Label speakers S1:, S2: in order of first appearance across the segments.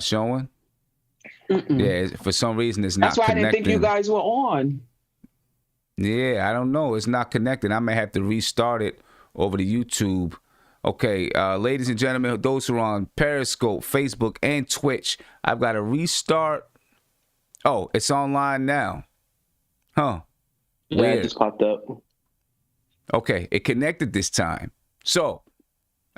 S1: showing?
S2: Mm-mm.
S1: Yeah, for some reason it's
S2: That's
S1: not
S2: why I didn't think you
S1: connecting.
S2: guys were on.
S1: Yeah, I don't know. It's not connecting. I may have to restart it over to YouTube. Okay, ladies and gentlemen, those who are on Periscope, Facebook, and Twitch, I've got to restart. Oh, it's online now. Huh.
S3: Yeah, it
S1: Weird.
S3: just popped up.
S1: Okay, it connected this time. So,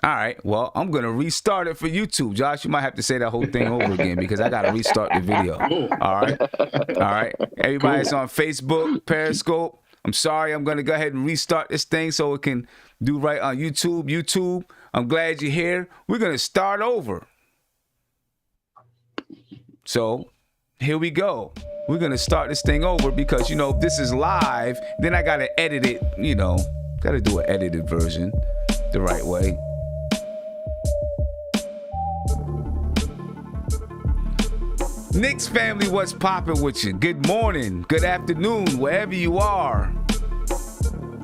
S1: all right, well, I'm going to restart it for YouTube. Josh, you might have to say that whole thing over again because I got to restart the video.
S4: Cool.
S1: All right. All right. Everybody that's on Facebook, Periscope, I'm sorry. I'm going to go ahead and restart this thing so it can do right on YouTube. YouTube, I'm glad you're here. We're going to start over. So, here we go. We're going to start this thing over because, this is live. Then I got to edit it, got to do an edited version the right way. Knicks family, what's poppin' with you? Good morning, good afternoon, wherever you are.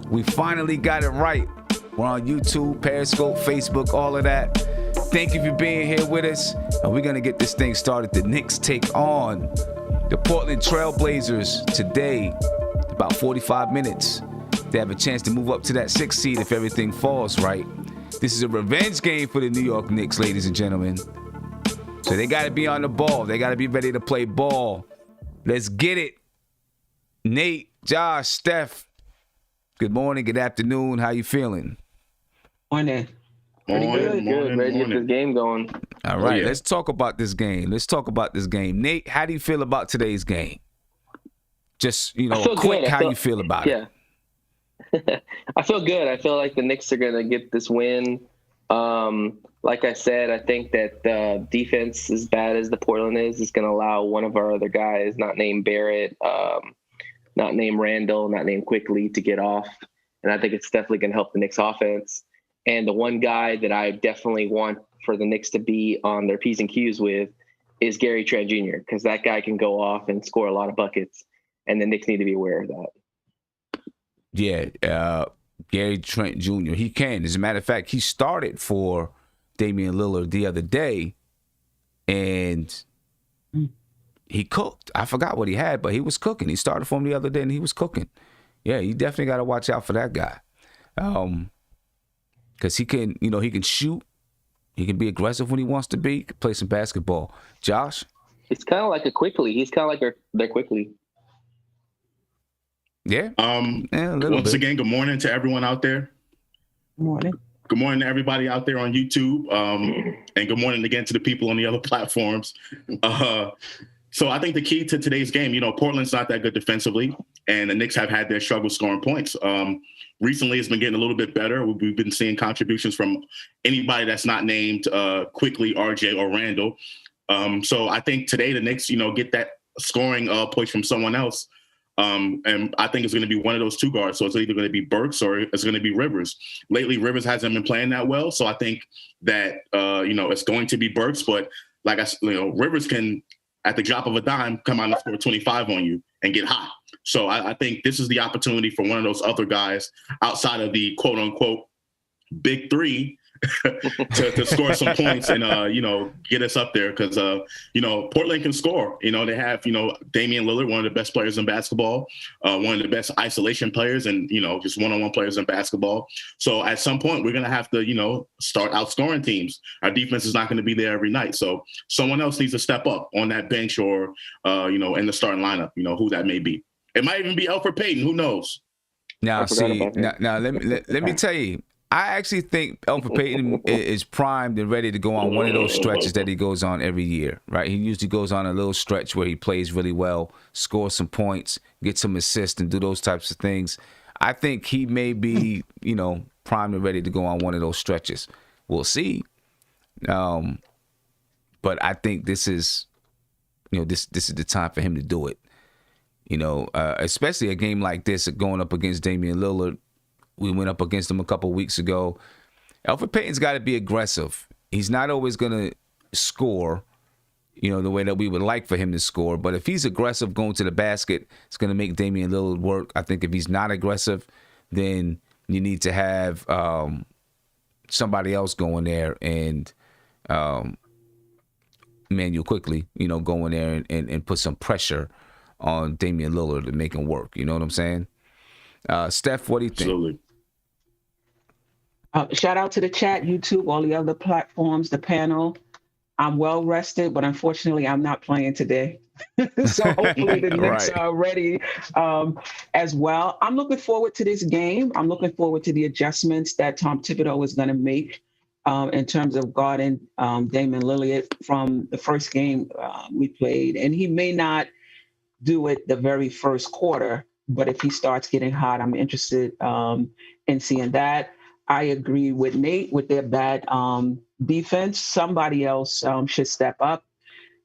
S1: We finally got it right. We're on YouTube, Periscope, Facebook, all of that. Thank you for being here with us. And we're going to get this thing started. The Knicks take on the Portland Trailblazers today, about 45 minutes. They have a chance to move up to that 6th seed if everything falls right. This is a revenge game for the New York Knicks, ladies and gentlemen. So they got to be on the ball. They got to be ready to play ball. Let's get it. Nate, Josh, Steph, good morning, good afternoon. How you feeling?
S2: Morning.
S3: Pretty good. Ready to get this game going.
S1: All right, Let's talk about this game. Nate, how do you feel about today's game? Just, quick, how you feel about it?
S3: Yeah. I feel good. I feel like the Knicks are going to get this win. Like I said, I think that the defense, as bad as the Portland is going to allow one of our other guys, not named Barrett, not named Randall, not named Quickly, to get off. And I think it's definitely going to help the Knicks offense. And the one guy that I definitely want for the Knicks to be on their P's and Q's with is Gary Trent Jr., because that guy can go off and score a lot of buckets. And the Knicks need to be aware of that.
S1: Yeah, Gary Trent Jr., he can. As a matter of fact, he started for Damian Lillard the other day, and he cooked. I forgot what he had, but he was cooking. He started for him the other day, and he was cooking. Yeah, you definitely got to watch out for that guy. Because he can, he can shoot. He can be aggressive when he wants to be. He can play some basketball. Josh?
S3: It's kind of like a Quickly. He's kind of like their Quickly.
S1: Yeah.
S4: Once again, good morning to everyone out there.
S2: Good morning.
S4: Good morning to everybody out there on YouTube. And good morning again to the people on the other platforms. So I think the key to today's game, Portland's not that good defensively, and the Knicks have had their struggles scoring points. Recently, it's been getting a little bit better. We've been seeing contributions from anybody that's not named Quickly, RJ, or Randall. So I think today the Knicks, get that scoring push from someone else. And I think it's going to be one of those two guards. So it's either going to be Burks or it's going to be Rivers. Lately, Rivers hasn't been playing that well. So I think that, it's going to be Burks. But like I said, Rivers can, at the drop of a dime, come out and score 25 on you and get hot. So I think this is the opportunity for one of those other guys outside of the quote unquote big three to score some points and, get us up there. Because, Portland can score. They have, Damian Lillard, one of the best players in basketball, one of the best isolation players and, just one-on-one players in basketball. So at some point, we're going to have to, start outscoring teams. Our defense is not going to be there every night. So someone else needs to step up on that bench or, in the starting lineup, who that may be. It might even be Elfrid Payton. Who knows?
S1: Now, see, now let me tell you, I actually think Elfrid Payton is primed and ready to go on one of those stretches that he goes on every year, right? He usually goes on a little stretch where he plays really well, scores some points, gets some assists, and do those types of things. I think he may be, primed and ready to go on one of those stretches. We'll see. But I think this is, this is the time for him to do it. Especially a game like this, going up against Damian Lillard. We went up against him a couple weeks ago. Elfrid Payton's got to be aggressive. He's not always going to score, the way that we would like for him to score. But if he's aggressive going to the basket, it's going to make Damian Lillard work. I think if he's not aggressive, then you need to have somebody else going there and Manuel quickly, go in there and put some pressure on Damian Lillard to make him work. You know what I'm saying? Steph, what do you think?
S4: Absolutely.
S2: Shout out to the chat, YouTube, all the other platforms, the panel. I'm well rested, but unfortunately, I'm not playing today. So hopefully the Knicks
S1: Right.
S2: are ready as well. I'm looking forward to this game. I'm looking forward to the adjustments that Tom Thibodeau is going to make in terms of guarding Damian Lillard from the first game we played. And he may not do it the very first quarter, but if he starts getting hot, I'm interested in seeing that. I agree with Nate with their bad defense. Somebody else should step up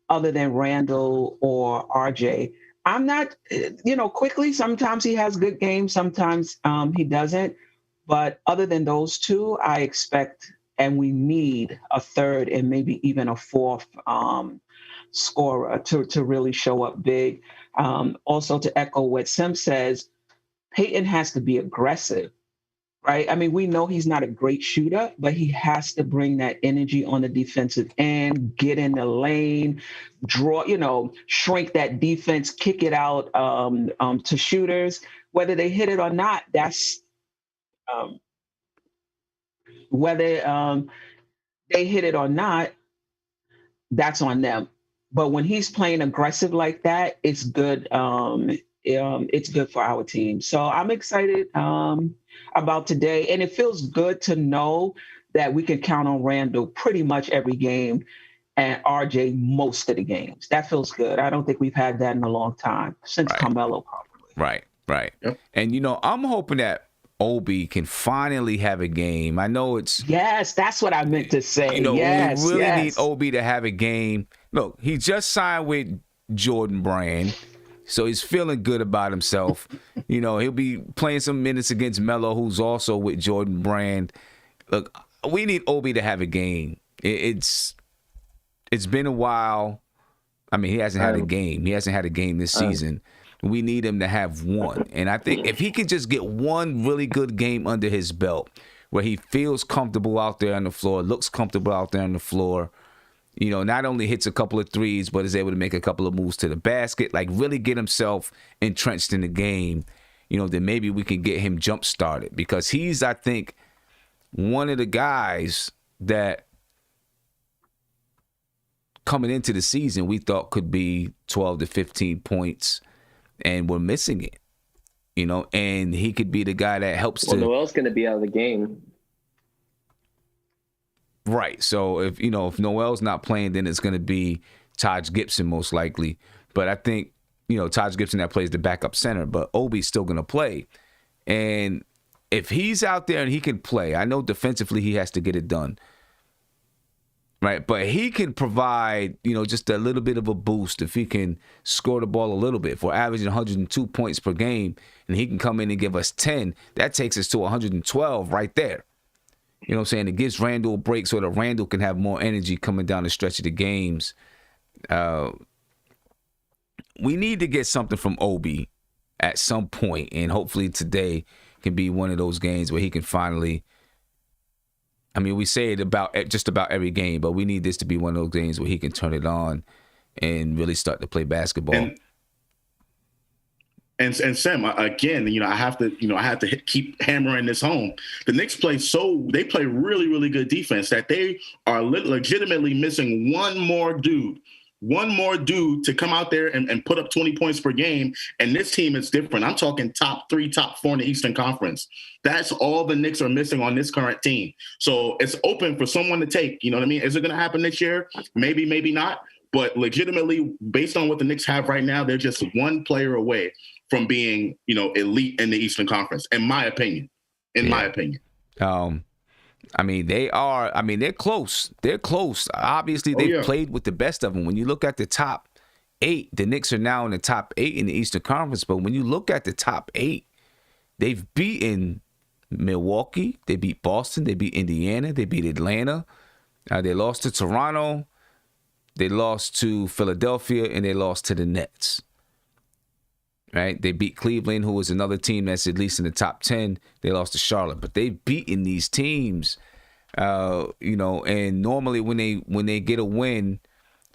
S2: other than Randall or RJ. I'm not, quickly, sometimes he has good games, sometimes he doesn't. But other than those two, I expect and we need a third and maybe even a fourth scorer to really show up big. Also, to echo what Sim says, Peyton has to be aggressive. Right. I mean, we know he's not a great shooter, but he has to bring that energy on the defensive end, get in the lane, draw, shrink that defense, kick it out to shooters, whether they hit it or not. That's whether they hit it or not, that's on them. But when he's playing aggressive like that, it's good. It's good for our team. So I'm excited about today. And it feels good to know that we can count on Randall pretty much every game and RJ most of the games. That feels good. I don't think we've had that in a long time, since Carmelo probably.
S1: Right.
S4: Yep.
S1: And, I'm hoping that Obi can finally have a game. I know it's...
S2: Yes, that's what I meant to say.
S1: We really need Obi to have a game. Look, he just signed with Jordan Brand. So he's feeling good about himself. He'll be playing some minutes against Melo, who's also with Jordan Brand. Look, we need Obi to have a game. It's been a while. I mean, he hasn't had a game. He hasn't had a game this season. We need him to have one. And I think if he could just get one really good game under his belt where he feels comfortable out there on the floor, looks comfortable out there on the floor, not only hits a couple of threes, but is able to make a couple of moves to the basket, like really get himself entrenched in the game, then maybe we can get him jump started, because he's, I think, one of the guys that coming into the season we thought could be 12 to 15 points, and we're missing it, and he could be the guy that helps
S3: Well, Noel's going to be out of the game.
S1: Right. So if Noel's not playing, then it's going to be Taj Gibson most likely. But I think, Taj Gibson that plays the backup center, but Obi's still going to play. And if he's out there and he can play, I know defensively he has to get it done. Right. But he can provide, just a little bit of a boost if he can score the ball a little bit. If we're averaging 102 points per game and he can come in and give us 10, that takes us to 112 right there. You know what I'm saying? It gives Randall a break so that Randall can have more energy coming down the stretch of the games. We need to get something from Obi at some point, and hopefully today can be one of those games where he can finally... I mean, we say it about just about every game, but we need this to be one of those games where he can turn it on and really start to play basketball.
S4: And Sam, again, I have to keep hammering this home. The Knicks play really, really good defense that they are legitimately missing one more dude to come out there and put up 20 points per game. And this team is different. I'm talking top 3, top 4 in the Eastern Conference. That's all the Knicks are missing on this current team. So it's open for someone to take. You know what I mean? Is it going to happen this year? Maybe, maybe not. But legitimately, based on what the Knicks have right now, they're just one player away from being, elite in the Eastern Conference, in my opinion. My opinion.
S1: I mean, they're close. They're close. Obviously, they've played with the best of them. When you look at the top 8, the Knicks are now in the top 8 in the Eastern Conference. But when you look at the top 8, they've beaten Milwaukee, they beat Boston, they beat Indiana, they beat Atlanta. They lost to Toronto, they lost to Philadelphia, and they lost to the Nets. Right? They beat Cleveland, who was another team that's at least in the top 10. They lost to Charlotte, but they've beaten these teams, and normally when they get a win,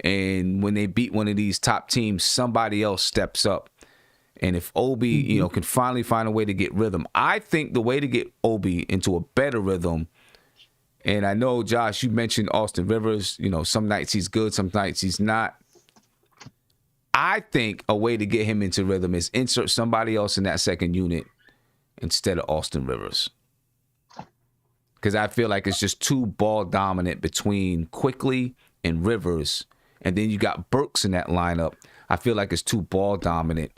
S1: And when they beat one of these top teams, somebody else steps up. And if Obi, you know, can finally find a way to get rhythm, I think the way to get Obi into a better rhythm, and I know, Josh, you mentioned Austin Rivers, you know, some nights he's good, some nights he's not. I think a way to get him into rhythm is insert somebody else in that second unit instead of Austin Rivers. Because I feel like it's just too ball dominant between Quickly and Rivers. And then you got Burks in that lineup. I feel like it's too ball dominant.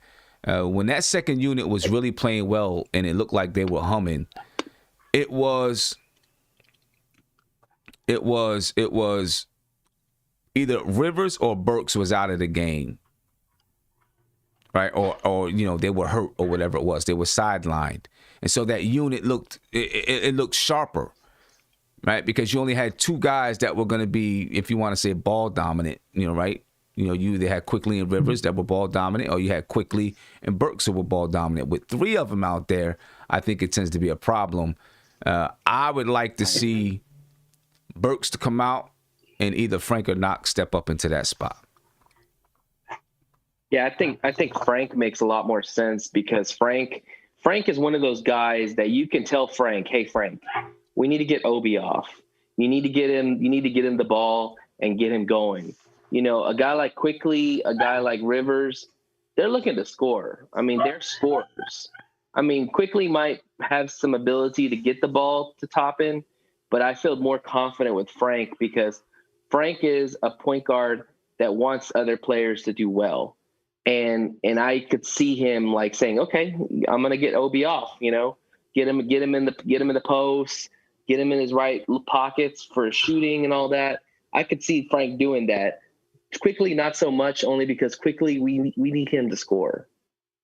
S1: When that second unit was really playing well and it looked like they were humming, it was either Rivers or Burks was out of the game. Right, or you know, they were hurt or whatever it was. They were sidelined, and so that unit looked sharper, right? Because you only had two guys that were going to be, if you want to say, ball dominant. You know, right? You know, you either had Quickly and Rivers that were ball dominant, or you had Quickly and Burks who were ball dominant. With three of them out there, I think it tends to be a problem. I would like to see Burks to come out and either Frank or Knox step up into that spot.
S3: Yeah, I think Frank makes a lot more sense because Frank is one of those guys that you can tell Frank, hey Frank, we need to get Obi off. You need to get him the ball and get him going. You know, a guy like Quickly, a guy like Rivers, they're looking to score. I mean, they're scorers. I mean, Quickly might have some ability to get the ball to Toppin, but I feel more confident with Frank because Frank is a point guard that wants other players to do well. And I could see him like saying, okay, I'm going to get Obi off, you know, get him in the post, get him in his right pockets for shooting and all that. I could see Frank doing that. Quickly, not so much, only because Quickly we need him to score,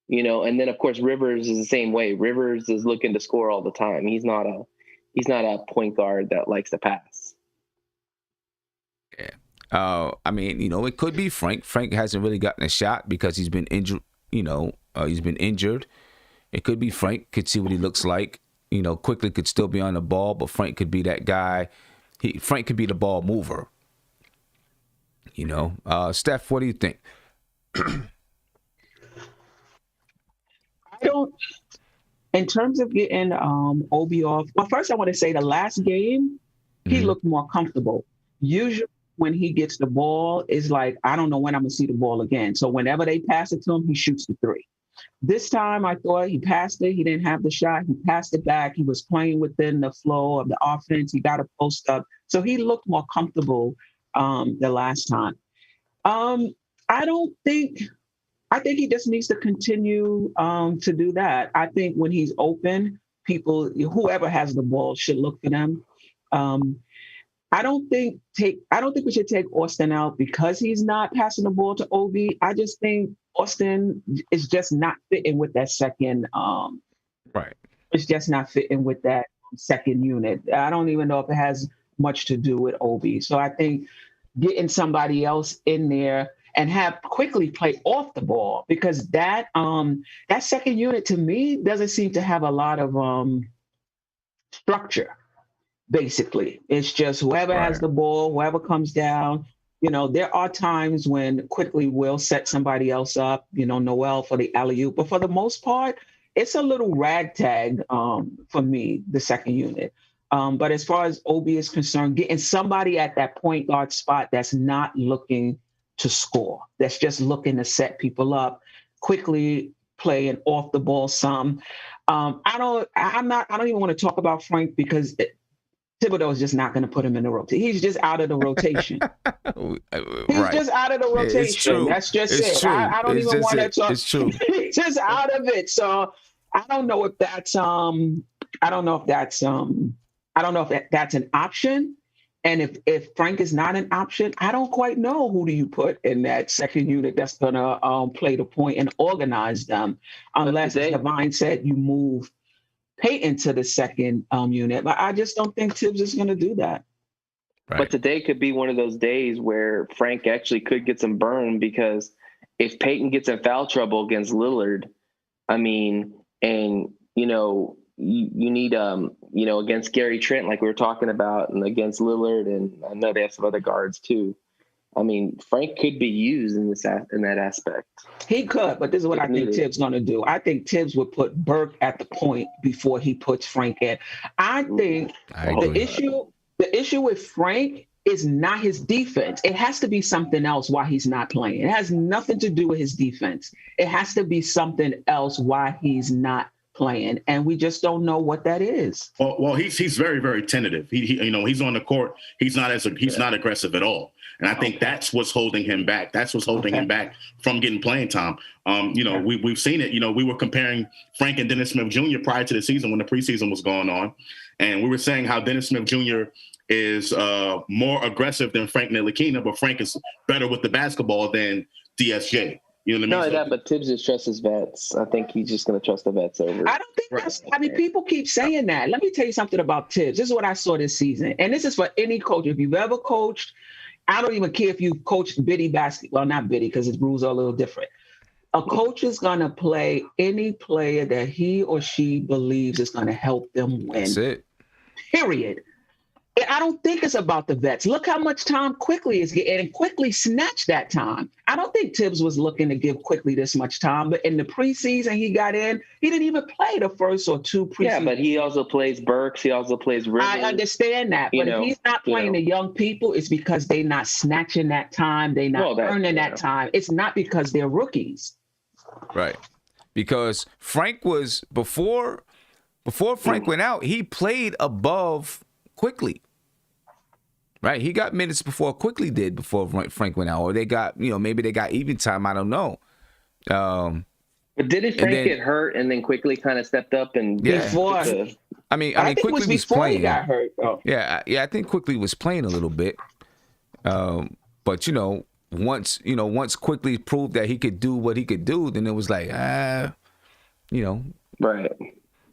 S3: you know. And then of course Rivers is the same way. Rivers is looking to score all the time. He's not a point guard that likes to pass.
S1: Yeah. I mean, you know, it could be Frank. Frank hasn't really gotten a shot because he's been injured. You know, he's been injured. It could be Frank. Could see what he looks like. You know, Quickly could still be on the ball, but Frank could be that guy. Frank could be the ball mover. You know, Steph, what do you think?
S2: In terms of getting Obi off, well, first I want to say the last game, he looked more comfortable. Usually when he gets the ball, it's like, I don't know when I'm going to see the ball again. So whenever they pass it to him, he shoots the three. This time I thought he passed it. He didn't have the shot. He passed it back. He was playing within the flow of the offense. He got a post up. So he looked more comfortable the last time. I think he just needs to continue to do that. I think when he's open, whoever has the ball should look for them. I don't think we should take Austin out because he's not passing the ball to Obi. I just think Austin is just not fitting with that second.
S1: Right.
S2: It's just not fitting with that second unit. I don't even know if it has much to do with Obi. So I think getting somebody else in there and have Quickly play off the ball, because that second unit to me doesn't seem to have a lot of structure. Basically, it's just whoever has the ball, whoever comes down. You know, there are times when Quickly will set somebody else up, you know, Noel for the alley-oop, but for the most part, it's a little ragtag for me, the second unit. But as far as Obi is concerned, getting somebody at that point guard spot that's not looking to score, that's just looking to set people up, Quickly playing off the ball some. I don't even want to talk about Frank because Thibodeau is just not going to put him in the rotation. He's just out of the rotation. He's just out of the rotation.
S1: It's true.
S2: That's just
S1: it's
S2: it.
S1: True.
S2: I don't even want to talk.
S1: It's true.
S2: He's just out of it. So I don't know if that's that's an option. And if Frank is not an option, I don't quite know who do you put in that second unit that's going to play the point and organize them, unless, as Divine said, you move Peyton to the second unit. But I just don't think Tibbs is going to do that.
S3: Right. But today could be one of those days where Frank actually could get some burn, because if Peyton gets in foul trouble against Lillard, I mean, and, you know, you need, you know, against Gary Trent, like we were talking about, and against Lillard, and I know they have some other guards too. I mean, Frank could be used in that aspect.
S2: He could, but this is what I think Tibbs going to do. I think Tibbs would put Burke at the point before he puts Frank in. I think the issue with Frank is not his defense. It has to be something else why he's not playing. It has nothing to do with his defense. It has to be something else why he's not playing, and we just don't know what that is.
S4: Well, he's very, very tentative. He's on the court. He's not aggressive at all, and I think that's what's holding him back. That's what's holding him back from getting playing time. We've seen it. We were comparing Frank and Dennis Smith Jr. prior to the season when the preseason was going on, and we were saying how Dennis Smith Jr. is more aggressive than Frank Ntilikina, but Frank is better with the basketball than DSJ. You know what I mean?
S3: Not that, but Tibbs just trusts his vets. I think he's just going to trust the vets over.
S2: I don't think that's. I mean, people keep saying that. Let me tell you something about Tibbs. This is what I saw this season, and this is for any coach. If you've ever coached, I don't even care if you coached biddy basketball. Well, not biddy because its rules are a little different. A coach is going to play any player that he or she believes is going to help them win.
S1: That's it.
S2: Period. I don't think it's about the vets. Look how much time Quickly is getting, and Quickly snatched that time. I don't think Tibbs was looking to give Quickly this much time, but in the preseason he got in, he didn't even play the first or two preseason.
S3: Yeah, but he also plays Burks. He also plays Rivers.
S2: I understand that, but if he's not playing the young people, it's because they're not snatching that time. They're not earning that time. It's not because they're rookies.
S1: Right. Because Frank was, before Frank went out, he played above Quickly. Right, he got minutes before Quickly did before Frank went out, or they got, maybe they got even time. I don't know.
S3: But didn't Frank get hurt and then Quickly kind of stepped up and
S2: before?
S1: I mean, Quickly was playing. He got hurt. Oh. Yeah, I think Quickly was playing a little bit. But once Quickly proved that he could do what he could do, then it was like,
S3: Right.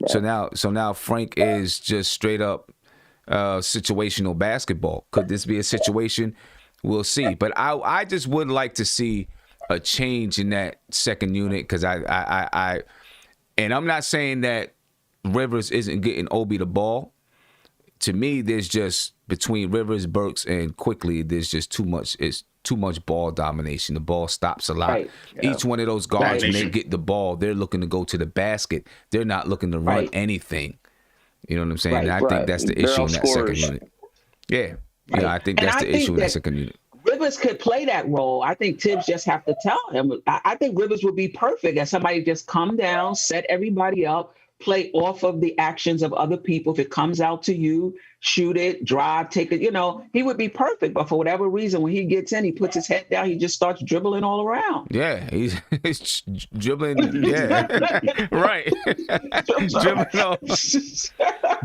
S1: So now Frank is just straight up situational basketball. Could this be a situation? We'll see. But I just would like to see a change in that second unit, because I and I'm not saying that Rivers isn't getting Obi the ball. To me, there's just, between Rivers, Burks, and Quickly, there's just too much. It's too much ball domination. The ball stops a lot. Right. Yeah. Each one of those guards, when they get the ball, they're looking to go to the basket. They're not looking to run anything. You know what I'm saying?
S2: Right,
S1: and I think that's the issue in that second unit. Yeah. Right. I think that's the issue in that second unit.
S2: Rivers could play that role. I think Tibbs just have to tell him. I think Rivers would be perfect as somebody just come down, set everybody up, play off of the actions of other people. If it comes out to you, shoot it, drive, take it. He would be perfect. But for whatever reason, when he gets in, he puts his head down, he just starts dribbling all around.
S1: Yeah, he's dribbling. Yeah, right.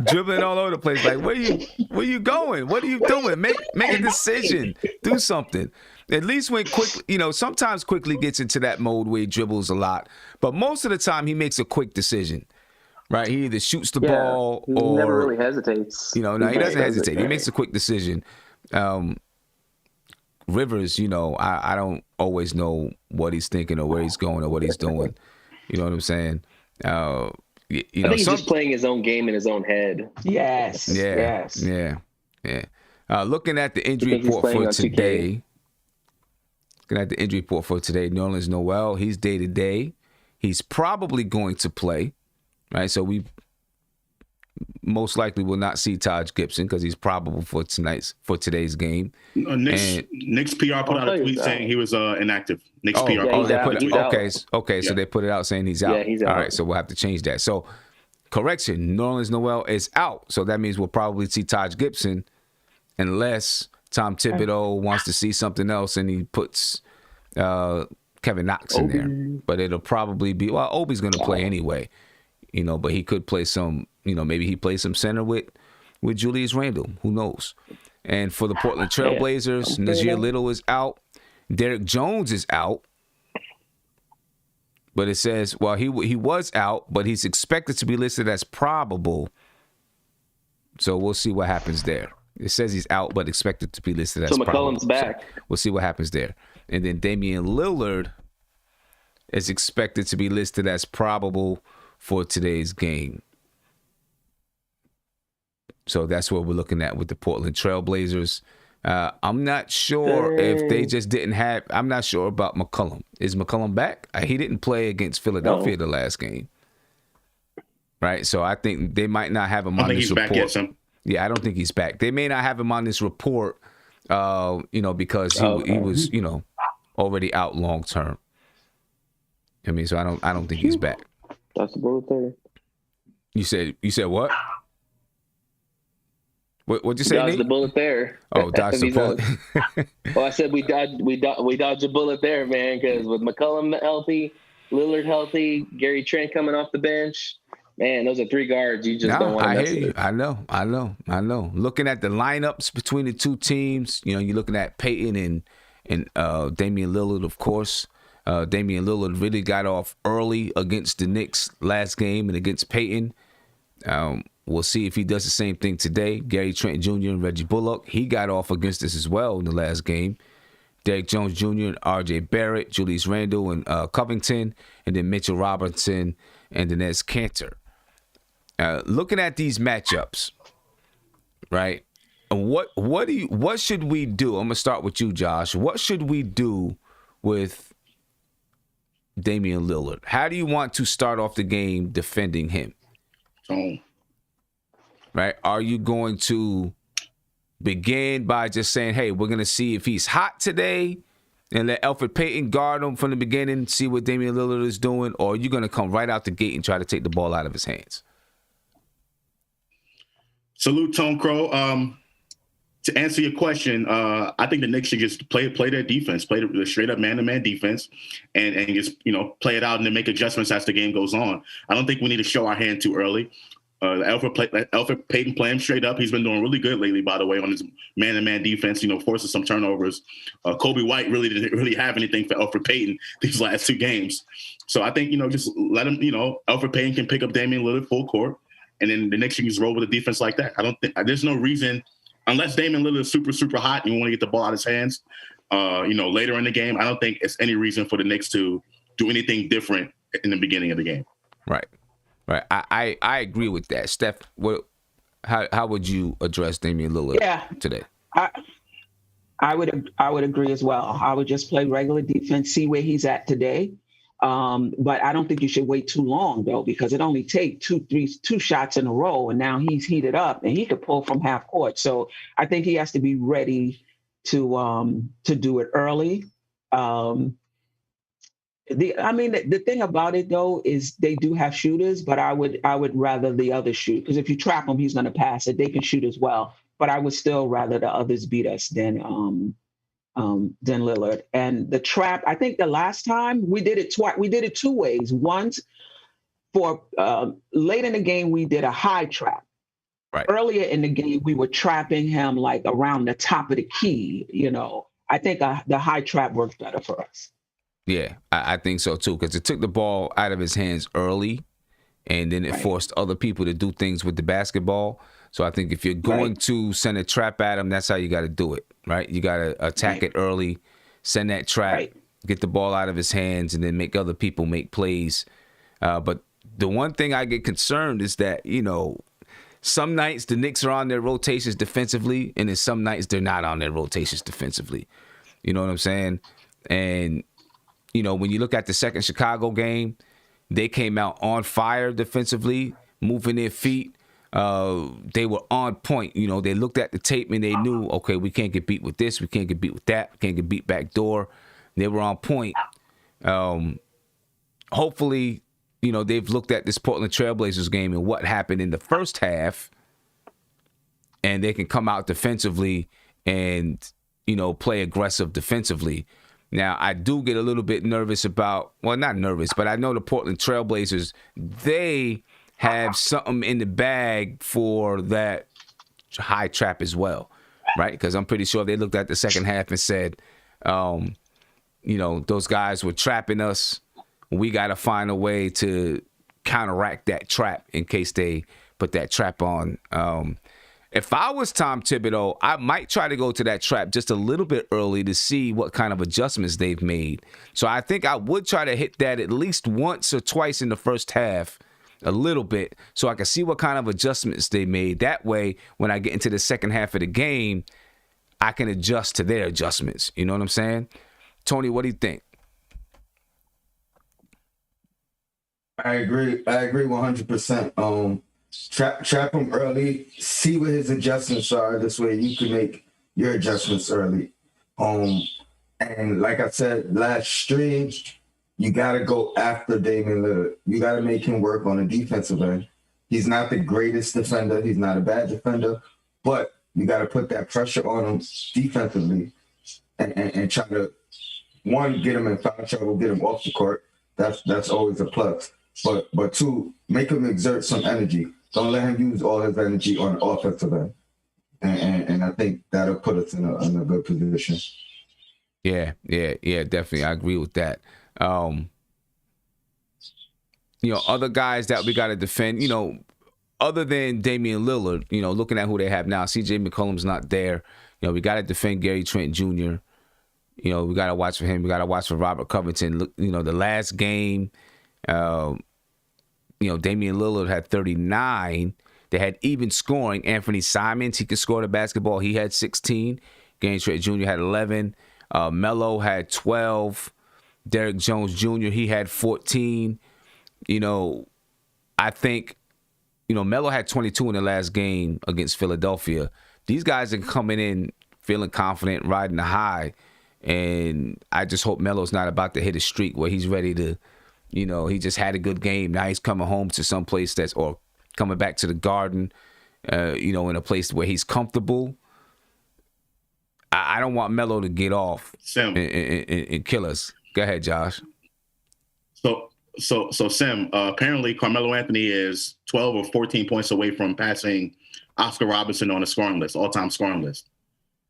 S1: dribbling all over the place. Like, where you going? What are you doing? Make a decision. Do something. At least when sometimes Quickly gets into that mode where he dribbles a lot, but most of the time he makes a quick decision. Right, he either shoots the ball or
S3: he never really hesitates.
S1: No, he doesn't hesitate. He makes a quick decision. Rivers, I don't always know what he's thinking or where he's going or what he's doing. You know what I'm saying?
S3: I think he's just playing his own game in his own head.
S2: Yes.
S1: Yeah. Yes. Yeah. Looking at the injury report for today. New Orleans Noel, he's day to day. He's probably going to play. Right, so we most likely will not see Taj Gibson because he's probable for today's game.
S4: Knicks PR put out a tweet saying he was inactive. Knicks PR.
S1: So they put it out saying he's out.
S3: Yeah, he's out.
S1: All right, so we'll have to change that. So, correction, New Orleans Noel is out. So that means we'll probably see Taj Gibson unless Tom Thibodeau wants to see something else and he puts Kevin Knox in there. But it'll probably be, Obi's going to play anyway. But he could play some, maybe he plays some center with Julius Randle. Who knows? And for the Portland Trailblazers, Nazir Little is out. Derek Jones is out. But it says, he was out, but he's expected to be listed as probable. So we'll see what happens there. It says he's out, but expected to be listed as probable.
S3: So McCollum's back.
S1: So we'll see what happens there. And then Damian Lillard is expected to be listed as probable for today's game. So that's what we're looking at with the Portland Trailblazers. I'm not sure if they just didn't have. I'm not sure about McCollum. Is McCollum back? He didn't play against Philadelphia the last game, right? So I think they might not have him on this report. I don't think he's back yet, yeah, I don't think he's back. They may not have him on this report, because he was, already out long term. I mean, so I don't think he's back.
S3: That's the bullet there.
S1: You said what? What'd you say,
S3: Dodge
S1: Nate?
S3: the bullet there.
S1: Oh, dodge the bullet.
S3: Well, I said we dodged a bullet there, man, because with McCollum healthy, Lillard healthy, Gary Trent coming off the bench, man, those are three guards you just don't want to mess with.
S1: I know. Looking at the lineups between the two teams, you're looking at Peyton and Damian Lillard, of course. Damian Lillard really got off early against the Knicks last game and against Peyton. We'll see if he does the same thing today. Gary Trent Jr. and Reggie Bullock, he got off against us as well in the last game. Derrick Jones Jr. and R.J. Barrett, Julius Randle and Covington, and then Mitchell Robinson and Enes Kanter. Looking at these matchups, right? What should we do? I'm gonna start with you, Josh. What should we do with Damian Lillard? How do you want to start off the game defending him? Right? Are you going to begin by just saying, hey, we're going to see if he's hot today and let Elfrid Payton guard him from the beginning, see what Damian Lillard is doing? Or are you going to come right out the gate and try to take the ball out of his hands?
S4: Salute, Tone Crow. To answer your question, I think the Knicks should just play their defense, play the straight up man-to-man defense, and just play it out and then make adjustments as the game goes on. I don't think we need to show our hand too early. Elfrid Payton playing straight up. He's been doing really good lately, by the way, on his man-to-man defense. Forces some turnovers. Kobe White really didn't really have anything for Elfrid Payton these last two games. So I think just let him. Elfrid Payton can pick up Damian Lillard full court, and then the Knicks can just roll with a defense like that. I don't think there's no reason. Unless Damian Lillard is super, super hot and you want to get the ball out of his hands, later in the game, I don't think it's any reason for the Knicks to do anything different in the beginning of the game.
S1: Right. I agree with that. Steph, how would you address Damian Lillard today?
S2: I would agree as well. I would just play regular defense, see where he's at today. But I don't think you should wait too long, though, because it only takes two shots in a row, and now he's heated up and he could pull from half court. So I think he has to be ready to do it early. The thing about it though is they do have shooters, but I would rather the others shoot, because if you trap him, he's going to pass it. They can shoot as well, but I would still rather the others beat us than Lillard. And the trap, I think the last time we did it twice. We did it two ways. Once for late in the game, we did a high trap.
S1: Right.
S2: Earlier in the game, we were trapping him like around the top of the key. I think the high trap worked better for us.
S1: Yeah, I think so too, because it took the ball out of his hands early, and then it forced other people to do things with the basketball. So I think if you're going to send a trap at him, that's how you got to do it, right? You got to attack it early, send that trap, get the ball out of his hands, and then make other people make plays. But the one thing I get concerned is that, some nights the Knicks are on their rotations defensively, and then some nights they're not on their rotations defensively. You know what I'm saying? And when you look at the second Chicago game, they came out on fire defensively, moving their feet. They were on point. They looked at the tape and they knew, okay, we can't get beat with this. We can't get beat with that. We can't get beat back door. They were on point. Hopefully, they've looked at this Portland Trailblazers game and what happened in the first half, and they can come out defensively and, play aggressive defensively. Now, I do get a little bit nervous about, well, not nervous, but I know the Portland Trailblazers, they have something in the bag for that high trap as well, right? Because I'm pretty sure they looked at the second half and said, those guys were trapping us. We got to find a way to counteract that trap in case they put that trap on. If I was Tom Thibodeau, I might try to go to that trap just a little bit early to see what kind of adjustments they've made. So I think I would try to hit that at least once or twice in the first half, a little bit, so I can see what kind of adjustments they made. That way, when I get into the second half of the game, I can adjust to their adjustments. You know what I'm saying? Tony, what do you think?
S5: I agree 100%. Trap him early, see what his adjustments are. This way you can make your adjustments early. And like I said last stream, you got to go after Damian Lillard. You got to make him work on the defensive end. He's not the greatest defender. He's not a bad defender, but you got to put that pressure on him defensively and try to, one, get him in foul trouble, get him off the court. That's always a plus. But two, make him exert some energy. Don't let him use all his energy on the offensive end. And I think that'll put us in a good position.
S1: Yeah, definitely. I agree with that. Other guys that we got to defend, other than Damian Lillard, looking at who they have now, CJ McCollum's not there. We got to defend Gary Trent Jr. We got to watch for him. We got to watch for Robert Covington. Look, the last game, Damian Lillard had 39. They had even scoring. Anthony Simons, he could score the basketball. He had 16. Gary Trent Jr. had 11. Melo had 12. Derrick Jones Jr., he had 14. I think, Melo had 22 in the last game against Philadelphia. These guys are coming in feeling confident, riding the high. And I just hope Melo's not about to hit a streak where he's ready to, he just had a good game. Now he's coming home to some place or coming back to the Garden, in a place where he's comfortable. I don't want Melo to get off and kill us. Go ahead, Josh.
S4: So Sim, apparently Carmelo Anthony is 12 or 14 points away from passing Oscar Robertson on the scoring list, all-time scoring list.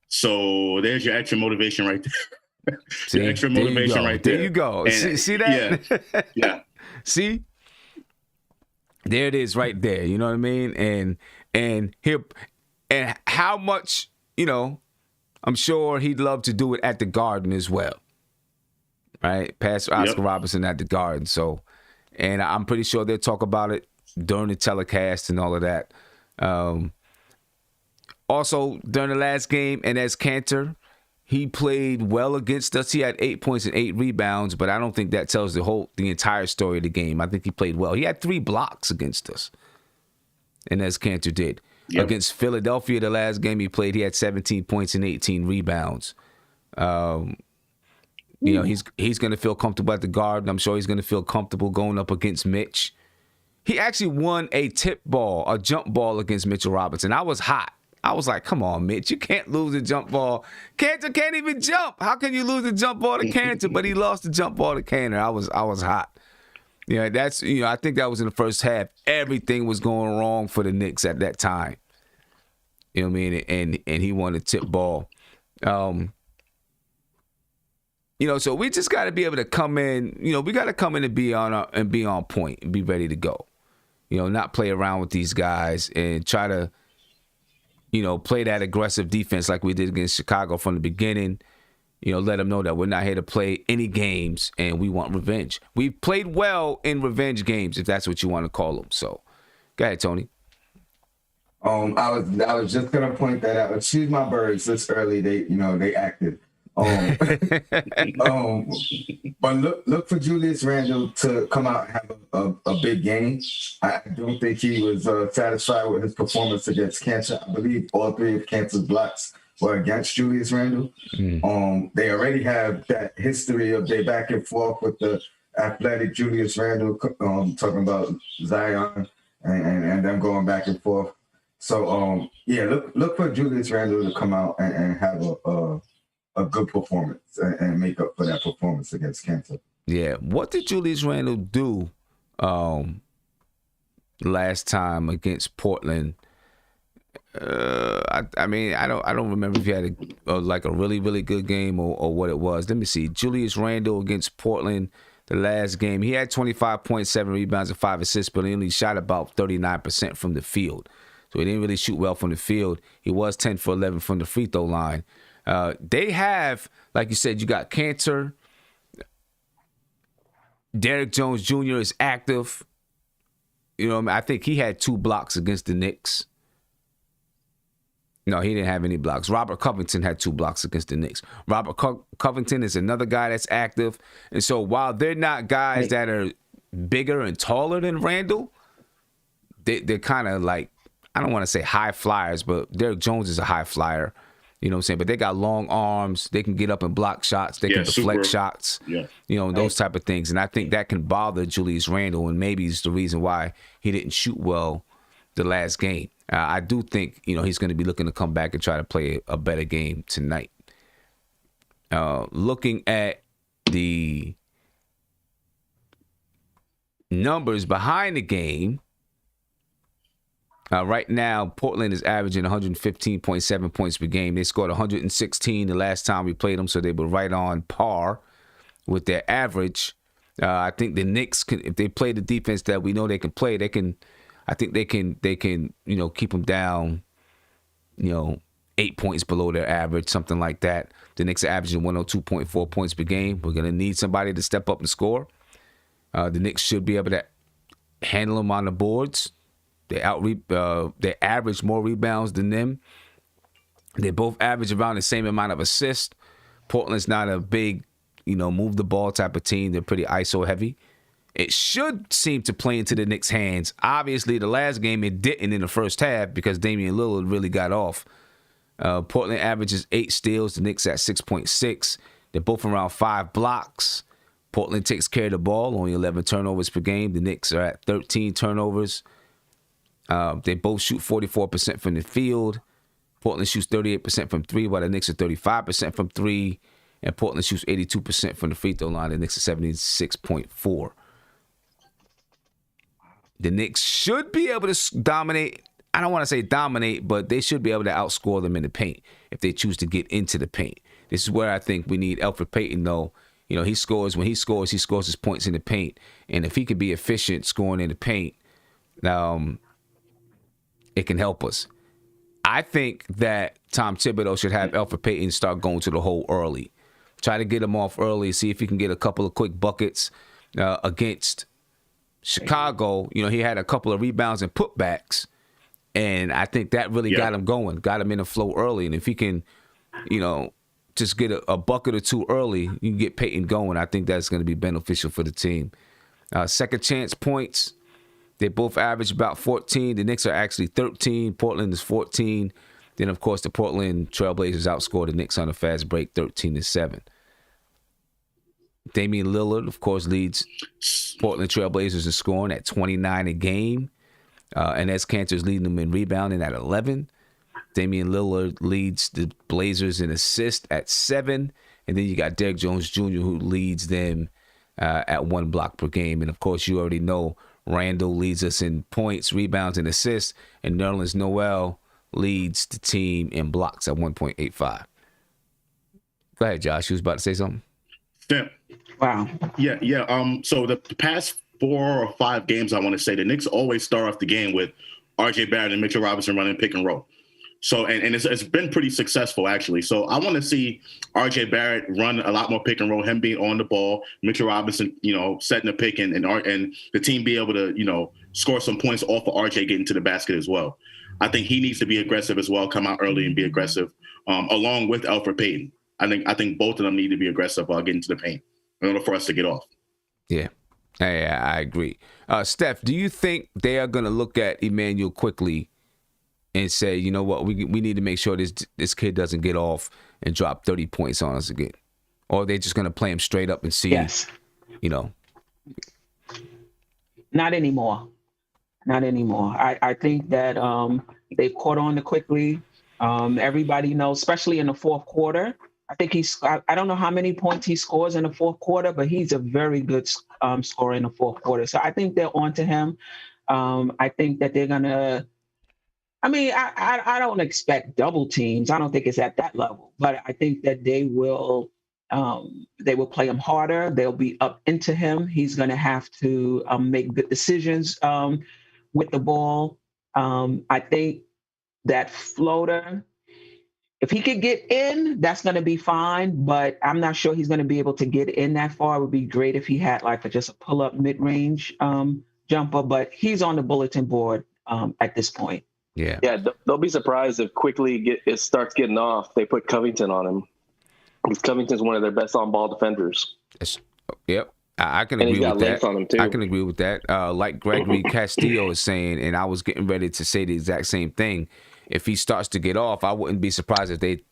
S4: So there's your extra motivation right there.
S1: See,
S4: extra motivation right there.
S1: There you go.
S4: And,
S1: see that?
S4: Yeah.
S1: See? There it is right there. You know what I mean? And how much, I'm sure he'd love to do it at the Garden as well. Right? Pass Oscar Robertson at the Garden. So, and I'm pretty sure they'll talk about it during the telecast and all of that. Also, during the last game, and as Cantor, he played well against us. He had 8 points and 8 rebounds, but I don't think that tells the entire story of the game. I think he played well. He had 3 blocks against us, and as Cantor did. Yep. Against Philadelphia, the last game he played, he had 17 points and 18 rebounds. He's going to feel comfortable at the Garden. I'm sure he's going to feel comfortable going up against Mitch. He actually won a jump ball against Mitchell Robinson. I was hot. I was like, come on, Mitch, you can't lose a jump ball. Cantor can't even jump. How can you lose a jump ball to Cantor? But he lost the jump ball to Cantor. I was hot. That's I think that was in the first half. Everything was going wrong for the Knicks at that time. You know what I mean? And he won the tip ball. So we just got to be able to come in. We got to come in and be on point and be ready to go. Not play around with these guys and try to, play that aggressive defense like we did against Chicago from the beginning. Let them know that we're not here to play any games and we want revenge. We played well in revenge games, if that's what you want to call them. So, go ahead, Tony.
S5: I was just gonna point that out. Excuse my birds. This early, they acted. But look for Julius Randle to come out and have a big game. I don't think he was satisfied with his performance against Cantor. I believe all 3 of Cantor's blocks were against Julius Randle. They already have that history of their back and forth with the athletic Julius Randle, talking about Zion and them going back and forth. So look for Julius Randle to come out and have a good performance and make up for that performance against Cantor.
S1: Yeah. What did Julius Randle do last time against Portland? I don't remember if he had a really, really good game or what it was. Let me see. Julius Randle against Portland, the last game, he had 25.7 rebounds and 5 assists, but he only shot about 39% from the field. So he didn't really shoot well from the field. He was 10 for 11 from the free throw line. They have, like you said, you got Cantor. Derrick Jones Jr. is active. I think he had 2 blocks against the Knicks. No, he didn't have any blocks. Robert Covington had 2 blocks against the Knicks. Robert Covington is another guy that's active. And so while they're not guys that are bigger and taller than Randall, they're kind of like, I don't want to say high flyers, but Derrick Jones is a high flyer. You know what I'm saying? But they got long arms. They can get up and block shots. They can deflect shots. Yeah. You know, those type of things. And I think that can bother Julius Randle, and maybe it's the reason why he didn't shoot well the last game. I do think, you know, he's going to be looking to come back and try to play a better game tonight. Looking at the numbers behind the game, right now, Portland is averaging 115.7 points per game. They scored 116 the last time we played them, so they were right on par with their average. I think the Knicks, if they play the defense that we know they can play, I think they can, you know, keep them down, you know, 8 points below their average, something like that. The Knicks are averaging 102.4 points per game. We're going to need somebody to step up and score. The Knicks should be able to handle them on the boards. They average more rebounds than them. They both average around the same amount of assists. Portland's not a big, you know, move the ball type of team. They're pretty ISO heavy. It should seem to play into the Knicks' hands. Obviously, the last game it didn't in the first half because Damian Lillard really got off. Portland averages 8 steals. The Knicks at 6.6. They're both around 5 blocks. Portland takes care of the ball, only 11 turnovers per game. The Knicks are at 13 turnovers. They both shoot 44% from the field. Portland shoots 38% from 3, while the Knicks are 35% from 3. And Portland shoots 82% from the free throw line. The Knicks are 76.4. The Knicks should be able to dominate. I don't want to say dominate, but they should be able to outscore them in the paint if they choose to get into the paint. This is where I think we need Elfrid Payton, though. You know, he scores his points in the paint. And if he can be efficient scoring in the paint, it can help us. I think that Tom Thibodeau should have Elfrid Payton start going to the hole early. Try to get him off early, see if he can get a couple of quick buckets against Chicago. You know, he had a couple of rebounds and putbacks, and I think that really got him going, got him in the flow early. And if he can, you know, just get a bucket or 2 early, you can get Payton going. I think that's going to be beneficial for the team. Second chance points, they both average about 14. The Knicks are actually 13. Portland is 14. Then, of course, the Portland Trailblazers outscored the Knicks on a fast break 13-7. Damian Lillard, of course, leads Portland Trailblazers in scoring at 29 a game. And Enes Kanter's leading them in rebounding at 11. Damian Lillard leads the Blazers in assists at 7. And then you got Derrick Jones Jr., who leads them at 1 block per game. And, of course, you already know Randall leads us in points, rebounds, and assists. And Nerlens Noel leads the team in blocks at 1.85. Go ahead, Josh. You was about to say something?
S4: Yeah.
S2: Wow.
S4: Yeah. So the past 4 or 5 games, I want to say, the Knicks always start off the game with R.J. Barrett and Mitchell Robinson running pick and roll. So, and it's been pretty successful, actually. So I want to see R.J. Barrett run a lot more pick and roll, him being on the ball, Mitchell Robinson, you know, setting a pick, and the team be able to, you know, score some points off of R.J. getting to the basket as well. I think he needs to be aggressive as well, come out early and be aggressive, along with Elfrid Payton. I think both of them need to be aggressive while getting to the paint in order for us to get off.
S1: Yeah, I agree. Steph, do you think they are going to look at Emmanuel quickly and say, you know what, we need to make sure this kid doesn't get off and drop 30 points on us again? Or are they just going to play him straight up and see, you know?
S2: Not anymore. I think that they've caught on to quickly. Everybody knows, especially in the fourth quarter. I think I don't know how many points he scores in the fourth quarter, but he's a very good scorer in the fourth quarter. So I think they're on to him. I think that they're going to, I don't expect double teams. I don't think it's at that level, but I think that they will play him harder. They'll be up into him. He's going to have to make good decisions with the ball. I think that floater, if he could get in, that's going to be fine, but I'm not sure he's going to be able to get in that far. It would be great if he had just a pull-up mid-range jumper, but he's on the bulletin board at this point.
S1: Yeah.
S6: Yeah, they'll be surprised if quickly it starts getting off. They put Covington on him. Because Covington's one of their best on-ball defenders.
S1: Yep. I can
S6: And
S1: agree
S6: he's got
S1: with
S6: length
S1: that.
S6: on him, too.
S1: I can agree with that. Like Gregory Castillo is saying, and I was getting ready to say the exact same thing. If he starts to get off, I wouldn't be surprised if they,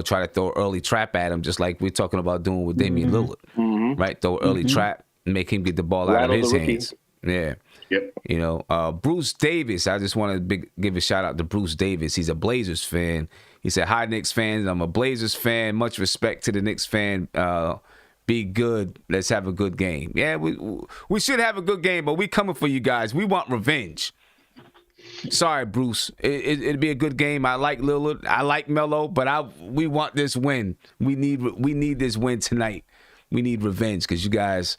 S1: try to throw an early trap at him, just like we're talking about doing with Damian Lillard. Right? Throw an early trap, make him get the ball out of his hands. Yeah.
S4: Yep.
S1: Bruce Davis, I just want to give a shout out to Bruce Davis. He's a Blazers fan. He said, "Hi, Knicks fans. I'm a Blazers fan. Much respect to the Knicks fan. Be good. Let's have a good game." Yeah, we should have a good game, but we coming for you guys. We want revenge. Sorry, Bruce. It'd be a good game. I like Lillard. I like Melo, but we want this win. We need this win tonight. We need revenge because you guys,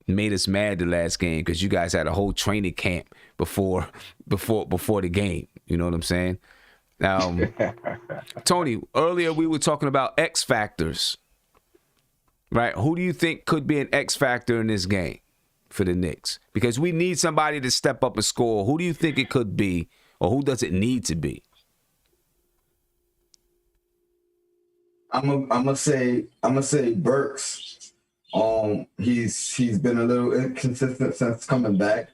S1: made us mad the last game because you guys had a whole training camp before the game. You know what I'm saying? Tony, earlier we were talking about X factors, right? Who do you think could be an X factor in this game for the Knicks? Because we need somebody to step up and score. Who do you think it could be, or who does it need to be?
S5: I'm gonna say Burks. He's been a little inconsistent since coming back.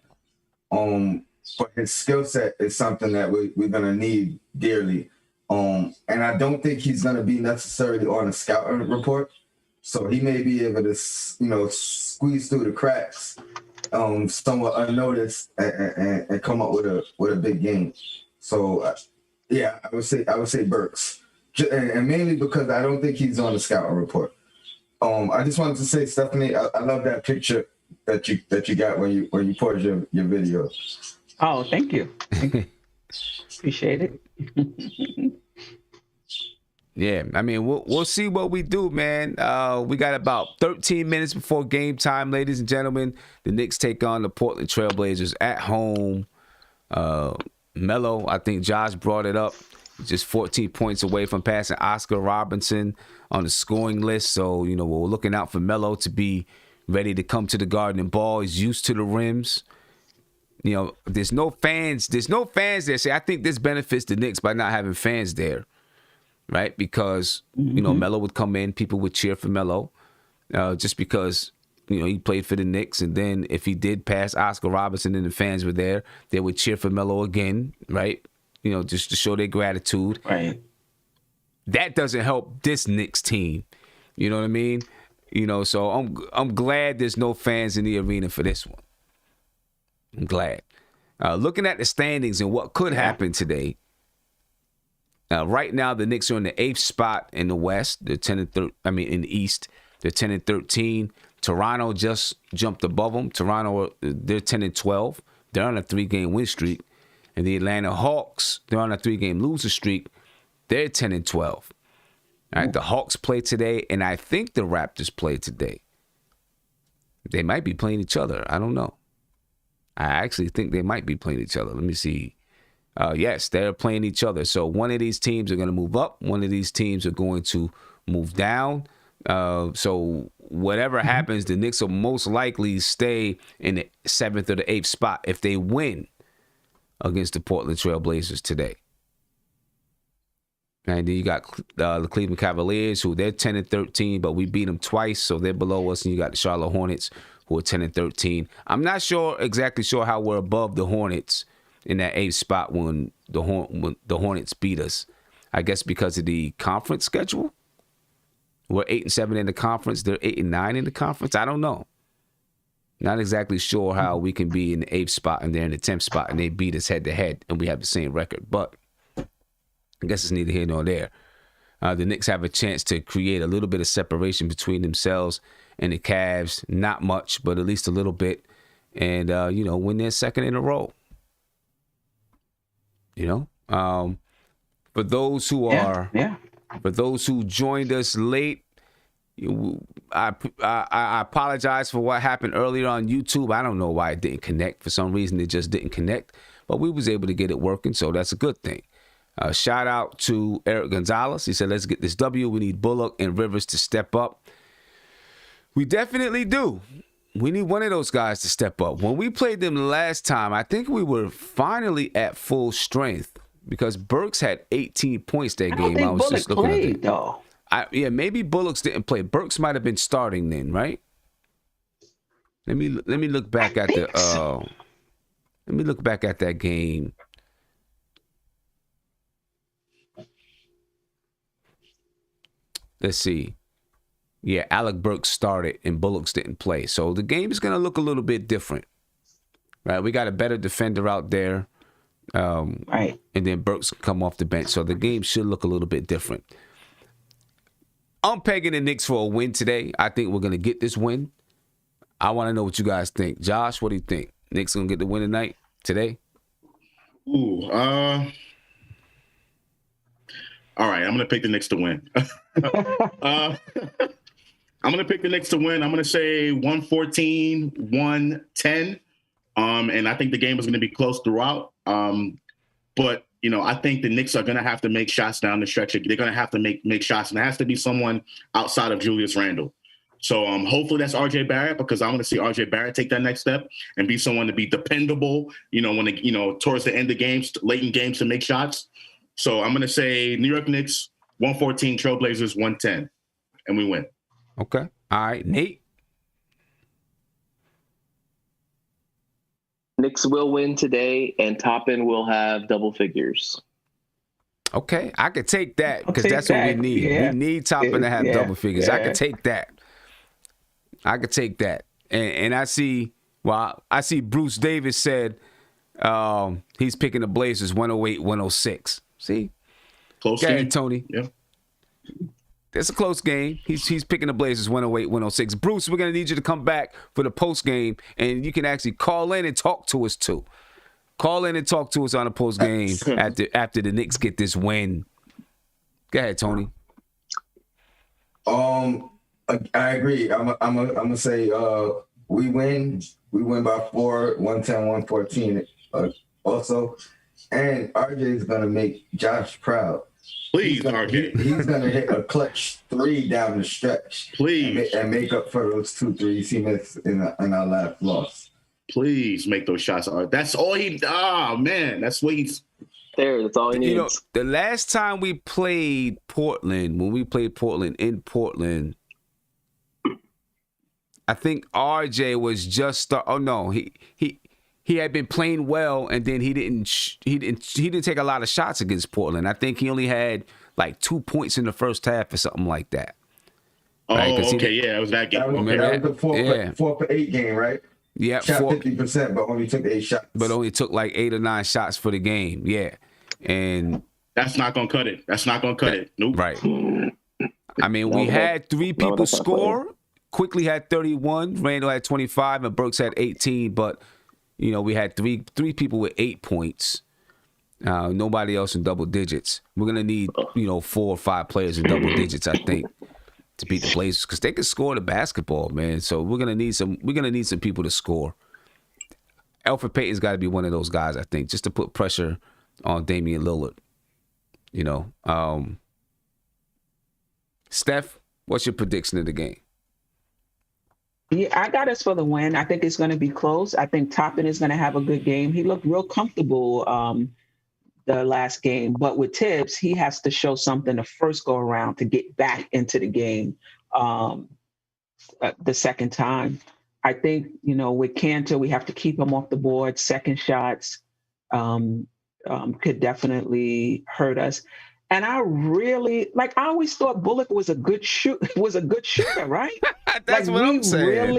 S5: But his skill set is something that we're gonna need dearly. And I don't think he's gonna be necessarily on a scouting report. So he may be able to, squeeze through the cracks, somewhat unnoticed and come up with a big game. So I would say Burks, and mainly because I don't think he's on the scouting report. I just wanted to say, Stephanie, I love that picture that you got when you posted your video.
S2: Oh, thank you. Appreciate it.
S1: Yeah, I mean, we'll see what we do, man. We got about 13 minutes before game time, ladies and gentlemen. The Knicks take on the Portland Trailblazers at home. Melo, I think Josh brought it up, just 14 points away from passing Oscar Robertson on the scoring list. So, we're looking out for Melo to be ready to come to the Garden and ball. He's used to the rims. There's no fans there. See, I think this benefits the Knicks by not having fans there, right? Because, Melo would come in, people would cheer for Melo just because, he played for the Knicks. And then if he did pass Oscar Robertson and the fans were there, they would cheer for Melo again, right? Just to show their gratitude.
S2: Right.
S1: That doesn't help this Knicks team. You know what I mean? So I'm glad there's no fans in the arena for this one. I'm glad. Looking at the standings and what could happen today. Right now, the Knicks are in the 8th spot in the West. They're 10-13. In the East, they're 10-13. Toronto just jumped above them. Toronto, they're 10-12. They're on a 3-game win streak. And the Atlanta Hawks, they're on a 3-game loser streak. They're 10-12. All right, the Hawks play today, and I think the Raptors play today. They might be playing each other. I don't know. I actually think they might be playing each other. Let me see. Yes, they're playing each other. So one of these teams are going to move up. One of these teams are going to move down. So whatever happens, the Knicks will most likely stay in the 7th or the 8th spot if they win against the Portland Trailblazers today. And then you got the Cleveland Cavaliers, who they're 10-13, but we beat them twice, so they're below us. And you got the Charlotte Hornets, who are 10-13. I'm not exactly sure how we're above the Hornets in that 8th spot when the Hornets beat us. I guess because of the conference schedule. We're 8-7 in the conference. They're 8-9 in the conference. I don't know. Not exactly sure how we can be in the 8th spot and they're in the 10th spot and they beat us head to head and we have the same record. But I guess it's neither here nor there. The Knicks have a chance to create a little bit of separation between themselves and the Cavs. Not much, but at least a little bit. And, win their second in a row. For those who are, for those who joined us late, I apologize for what happened earlier on YouTube. I don't know why it didn't connect. For some reason, it just didn't connect. But we was able to get it working, so that's a good thing. Shout out to Eric Gonzalez. He said, let's get this W. We need Bullock and Rivers to step up. We definitely do. We need one of those guys to step up. When we played them last time, I think we were finally at full strength because Burks had 18 points that game.
S2: I
S1: was
S2: Bullock
S1: just looking
S2: played,
S1: at it.
S2: though.
S1: Maybe Bullocks didn't play. Burks might have been starting then, right? Let me look back at the let me look back at that game. Let's see. Yeah, Alec Burks started and Bullocks didn't play. So the game is going to look a little bit different. Right? We got a better defender out there.
S2: Right.
S1: And then Burks come off the bench. So the game should look a little bit different. I'm pegging the Knicks for a win today. I think we're going to get this win. I want to know what you guys think. Josh, what do you think? Knicks going to get the win tonight? Today?
S4: Ooh, all right, I'm going to pick the Knicks to win. I'm going to pick the Knicks to win. I'm going to say 114-110. And I think the game is going to be close throughout. But, I think the Knicks are going to have to make shots down the stretch. They're going to have to make shots. And it has to be someone outside of Julius Randle. So hopefully that's RJ Barrett, because I want to see RJ Barrett take that next step and be someone to be dependable, when towards the end of games, late in games to make shots. So I'm going to say New York Knicks, 114, Trailblazers, 110, and we win.
S1: Okay. All right. Nate?
S3: Knicks will win today, and Toppin will have double figures.
S1: Okay. I could take that because that's what we need.
S2: Yeah.
S1: We need Toppin to have double figures.
S2: Yeah.
S1: I could take that. And I see Bruce Davis said he's picking the Blazers 108-106. See?
S4: Close
S1: game.
S4: Ahead,
S1: Tony.
S4: Yeah.
S1: It's a close game. He's picking the Blazers 108-106. Bruce, we're going to need you to come back for the post game, and you can actually call in and talk to us too. Call in and talk to us on the post game after the Knicks get this win. Go ahead, Tony.
S5: I agree. I'm gonna say we win. We win by 4, 110-114. Also, and RJ is gonna make Josh proud.
S4: Please, RJ.
S5: He's gonna hit a clutch 3 down the stretch.
S4: Please,
S5: and make up for those 2 threes he missed in our last loss.
S4: Please make those shots. That's all he. Oh man, that's what he's.
S3: There, that's all he needs.
S1: The last time we played Portland, when we played Portland in Portland, I think RJ was just he had been playing well, and then he didn't take a lot of shots against Portland. I think he only had like 2 points in the first half or something like that.
S4: Oh,
S1: right?
S4: Okay, yeah, it was that game.
S5: That was the 4 for 8 game, right?
S1: Yeah,
S5: shot 50%, but only took 8 shots.
S1: But only took like 8 or 9 shots for the game. Yeah, and
S4: that's not gonna cut it. That's not gonna cut it. Nope.
S1: Right. I mean, we had 3 people score. Quickly had 31, Randall had 25, and Burks had 18. But we had three people with 8 points. Nobody else in double digits. We're gonna need 4 or 5 players in double digits, I think, to beat the Blazers, because they can score the basketball, man. So we're gonna need some people to score. Elfrid Payton's got to be one of those guys, I think, just to put pressure on Damian Lillard. Steph, what's your prediction of the game?
S2: Yeah, I got us for the win. I think it's going to be close. I think Toppin is going to have a good game. He looked real comfortable the last game, but with Tibbs, he has to show something the first go around to get back into the game the second time. I think, with Cantor, we have to keep him off the board. Second shots could definitely hurt us. And I always thought Bullock was a good shooter, right?
S1: That's what I'm saying.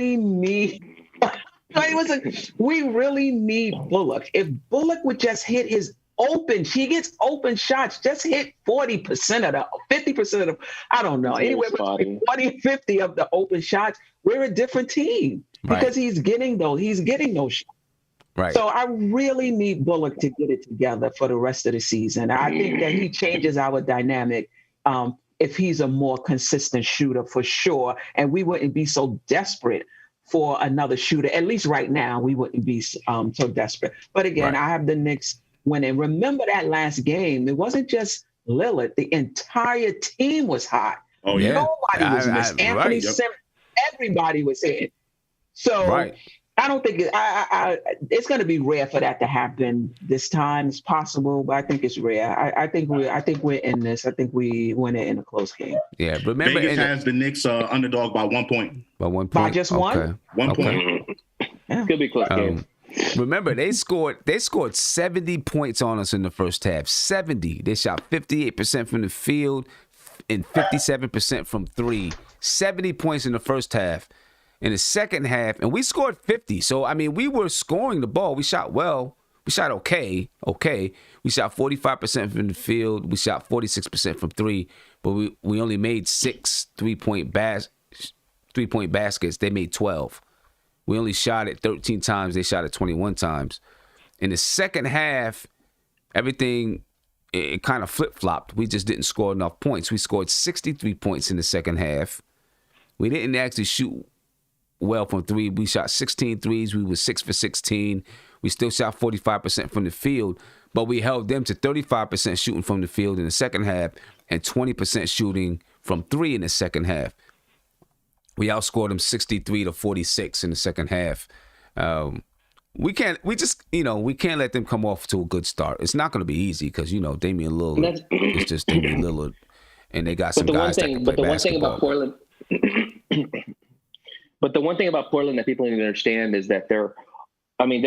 S2: We really need Bullock. If Bullock would just hit he gets open shots, just hit 40% of 50% of them. I don't know. Anywhere between 40 and 50 of the open shots, we're a different team because he's getting those shots.
S1: Right.
S2: So I really need Bullock to get it together for the rest of the season. I think that he changes our dynamic if he's a more consistent shooter for sure. And we wouldn't be so desperate for another shooter. At least right now, we wouldn't be so desperate. But again, I have the Knicks winning. Remember that last game, it wasn't just Lillard. The entire team was hot.
S4: Oh, yeah.
S2: Nobody was missed. Anthony Simmons, everybody was in. So
S1: Right.
S2: I don't think it's going to be rare for that to happen this time. It's possible, but I think it's rare. I think we're in this. I think we win it in a close game.
S1: Yeah, remember
S4: Vegas has the Knicks underdog by 1 point.
S1: By 1 point.
S2: By just one?
S4: 1 point.
S2: Yeah.
S3: Could be a close game.
S1: Remember, they scored 70 points on us in the first half. 70. They shot 58% from the field and 57% from three. 70 points in the first half. In the second half, and we scored 50. So, I mean, we were scoring the ball. We shot well. We shot okay. We shot 45% from the field. We shot 46% from three. But we only made 6 three-point baskets. They made 12. We only shot it 13 times. They shot it 21 times. In the second half, everything, it kind of flip-flopped. We just didn't score enough points. We scored 63 points in the second half. We didn't actually shoot well from three. We shot 16 threes. We were 6 for 16. We still shot 45% from the field, but we held them to 35% shooting from the field in the second half and 20% shooting from three in the second half. We outscored them 63 to 46 in the second half. We can't let them come off to a good start. It's not going to be easy because, Damian Lillard is just Damian Lillard, and they got some guys that can play basketball.
S3: But the one thing about Portland that people need to understand is that their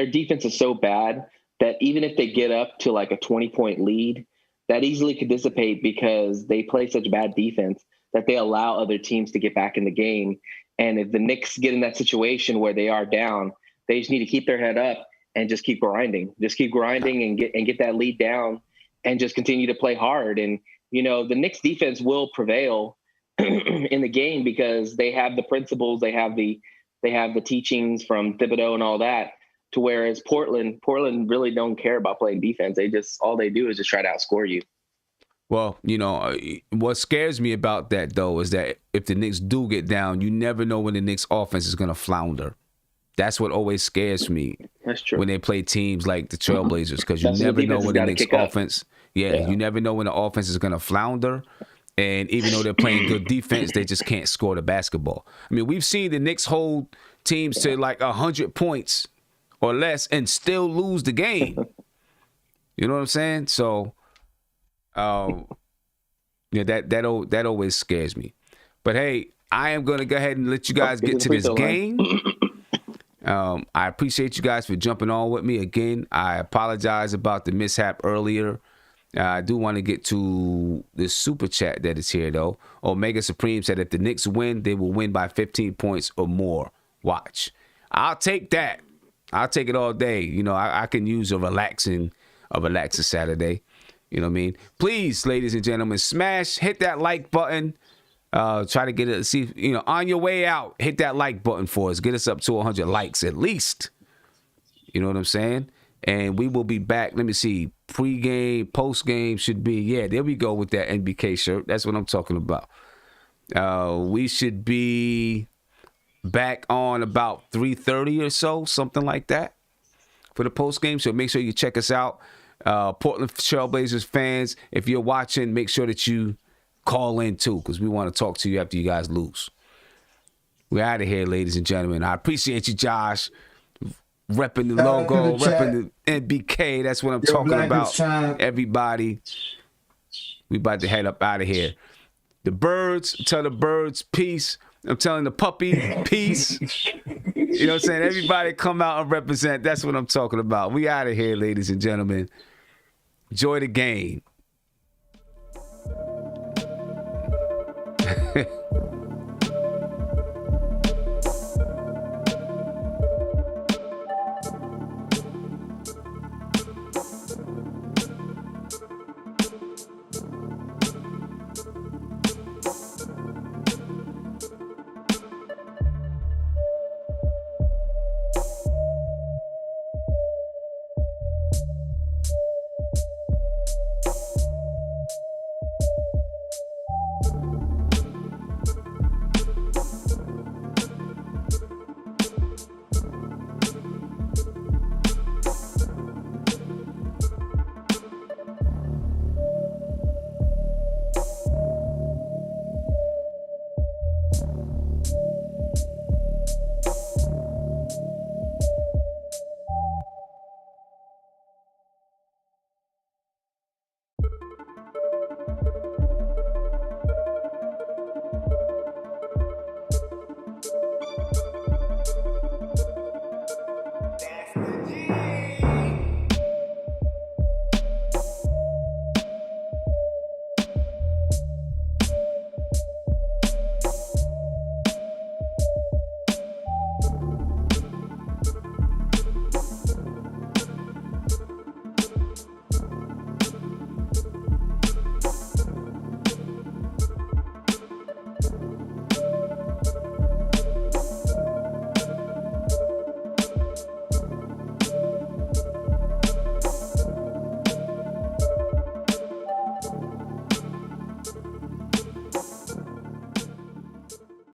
S3: defense is so bad that even if they get up to like a 20-point lead, that easily could dissipate because they play such bad defense that they allow other teams to get back in the game. And if the Knicks get in that situation where they are down, they just need to keep their head up and just keep grinding. Just keep grinding and get that lead down and just continue to play hard. And, the Knicks defense will prevail in the game because they have the principles, they have the teachings from Thibodeau and all that, to whereas Portland really don't care about playing defense. All they do is just try to outscore you.
S1: Well, what scares me about that though is that if the Knicks do get down, you never know when the Knicks offense is going to flounder. That's what always scares me.
S3: That's true.
S1: When they play teams like the Trailblazers, because you never know when the Knicks offense. Yeah, you never know when the offense is going to flounder. And even though they're playing good defense, they just can't score the basketball. I mean, we've seen the Knicks hold teams to like 100 points or less and still lose the game. You know what I'm saying? So, that always scares me. But hey, I am going to go ahead and let you guys get to this game. I appreciate you guys for jumping on with me again. I apologize about the mishap earlier. I do want to get to this super chat that is here, though. Omega Supreme said if the Knicks win, they will win by 15 points or more. Watch. I'll take that. I'll take it all day. I can use a relaxing Saturday. You know what I mean? Please, ladies and gentlemen, hit that like button. Try to get it. See, on your way out, hit that like button for us. Get us up to 100 likes at least. You know what I'm saying? And we will be back. Let me see. Pre-game, post-game should be. Yeah, there we go with that NBK shirt. That's what I'm talking about. We should be back on about 3:30 or so, something like that, for the post-game. So make sure you check us out. Portland Trailblazers fans, if you're watching, make sure that you call in too, because we want to talk to you after you guys lose. We're out of here, ladies and gentlemen. I appreciate you, Josh. Repping the logo, repping the NBK. That's what I'm talking about. Everybody, we about to head up out of here. The birds, tell the birds peace. I'm telling the puppy peace. You know what I'm saying? Everybody come out and represent. That's what I'm talking about. We out of here, ladies and gentlemen. Enjoy the game.